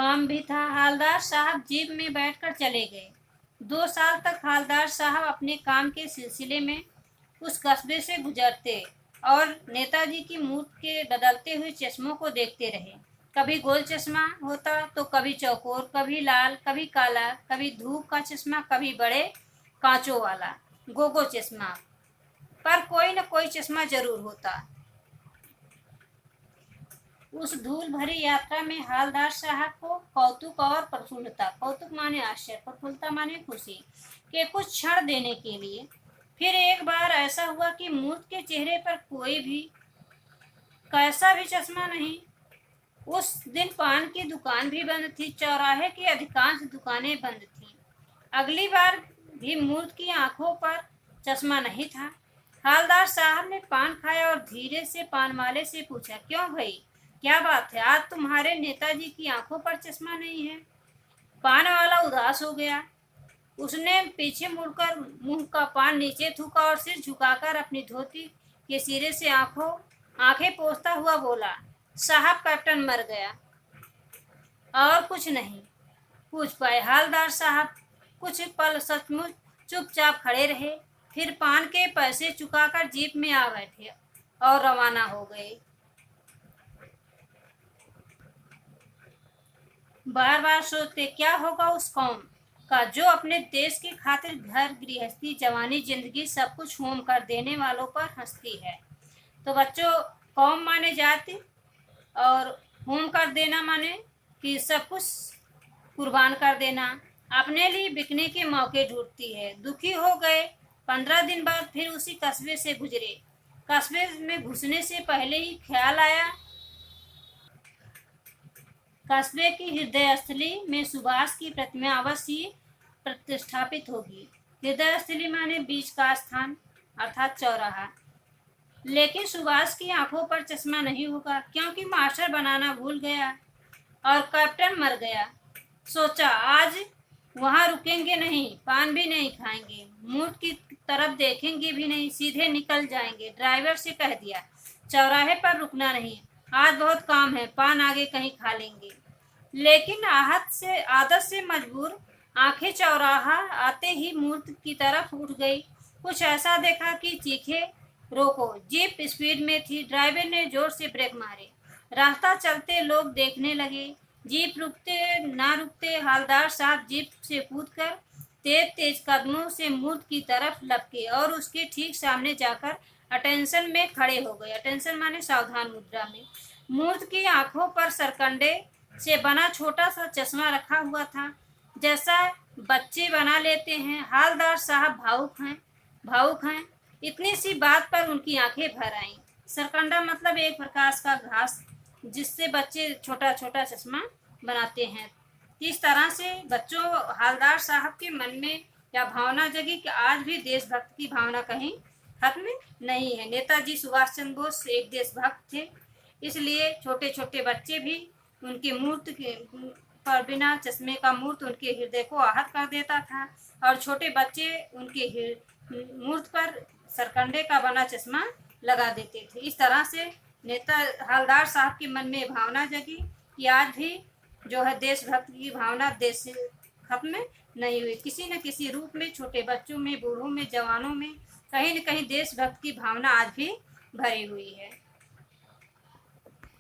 काम भी था। हालदार साहब जीप में बैठकर चले गए। 2 साल तक हालदार साहब अपने काम के सिलसिले में उस कस्बे से गुजरते और नेताजी की मूर्ति के बदलते हुए चश्मों को देखते रहे। कभी गोल चश्मा होता तो कभी चौकोर, कभी लाल, कभी काला, कभी धूप का चश्मा, कभी बड़े कांचों वाला गोगो चश्मा, पर कोई न कोई चश्मा जरूर होता। उस धूल भरी यात्रा में हालदार साहब को कौतुक और प्रफुल्लता, कौतुक माने आश्चर्य, प्रफुल्लता माने खुशी के कुछ क्षण देने के लिए। फिर एक बार ऐसा हुआ कि मूर्त के चेहरे पर कोई भी कैसा भी चश्मा नहीं। उस दिन पान की दुकान भी बंद थी, चौराहे की अधिकांश दुकानें बंद थीं। अगली बार भी मूर्त की आंखों पर चश्मा नहीं था। हालदार साहब ने पान खाया और धीरे से पान वाले से पूछा, क्यों भाई, क्या बात है, आज तुम्हारे नेताजी की आंखों पर चश्मा नहीं है? पान वाला उदास हो गया। उसने पीछे मुड़कर मुंह का पान नीचे थूका और सिर झुकाकर अपनी धोती के सिरे से आंखें पोंछता हुआ बोला, साहब कैप्टन मर गया, और कुछ नहीं पूछ पाए। हालदार साहब कुछ पल सचमुच चुपचाप खड़े रहे, फिर पान के पैसे चुकाकर जीप में आ बैठे और रवाना हो गए। बार बार सोचते क्या होगा उस कौम का जो अपने देश की खातिर घर गृहस्थी, जवानी, जिंदगी सब कुछ होम कर देने वालों पर हंसती है। तो बच्चों, कौम माने जाति और होम कर देना माने कि सब कुछ कुर्बान कर देना। अपने लिए बिकने के मौके ढूंढती है। दुखी हो गए। 15 दिन बाद फिर उसी कस्बे से गुजरे। कस्बे में घुसने से पहले ही ख्याल आया, कस्बे की हृदय स्थली में सुभाष की प्रतिमा अवश्य प्रतिष्ठापित होगी। हृदय स्थली माने बीच का स्थान, अर्थात चौराहा। लेकिन सुभाष की आंखों पर चश्मा नहीं होगा, क्योंकि मास्टर बनाना भूल गया और कैप्टन मर गया। सोचा आज वहां रुकेंगे नहीं, पान भी नहीं खाएंगे, मूर्त की तरफ देखेंगे भी नहीं, सीधे निकल जाएंगे। ड्राइवर से कह दिया, चौराहे पर रुकना नहीं, आज बहुत काम है, पान आगे कहीं खा लेंगे। लेकिन आदत से मजबूर आंखें चौराहा आते ही मूर्त की तरफ उठ गई। कुछ ऐसा देखा कि चीखे, रोको। जीप स्पीड में थी। ड्राइवर ने जोर से ब्रेक मारे। रास्ता चलते लोग देखने लगे। जीप रुकते ना रुकते हालदार साहब जीप से कूदकर तेज तेज कदमों से मूर्त की तरफ लपके और उसके ठीक सामने जाकर अटेंशन में खड़े हो गए। अटेंशन माने सावधान मुद्रा में। मूर्त की आंखों पर सरकंडे से बना छोटा सा चश्मा रखा हुआ था, जैसा बच्चे बना लेते हैं। हालदार साहब भावुक हैं। इतनी सी बात पर उनकी आंखें भर आईं। सरकंडा मतलब एक प्रकार का घास, जिससे बच्चे छोटा छोटा चश्मा बनाते हैं। इस तरह से बच्चों, हालदार साहब के मन में यह भावना जगी कि आज भी देशभक्ति की भावना कहीं खत्म नहीं है। नेताजी सुभाष चंद्र बोस एक देशभक्त थे, इसलिए छोटे छोटे बच्चे भी उनकी मूर्ति के पर बिना चश्मे का मूर्त उनके हृदय को आहत कर देता था, और छोटे बच्चे उनके मूर्त पर सरकंडे का बना चश्मा लगा देते थे। इस तरह से नेता हालदार साहब के मन में भावना जगी कि आज भी जो है देशभक्ति की भावना देश से खत्म नहीं हुई। किसी न किसी रूप में छोटे बच्चों में, बूढ़ों में, जवानों में कहीं न कहीं देशभक्ति की भावना आज भी भरी हुई है।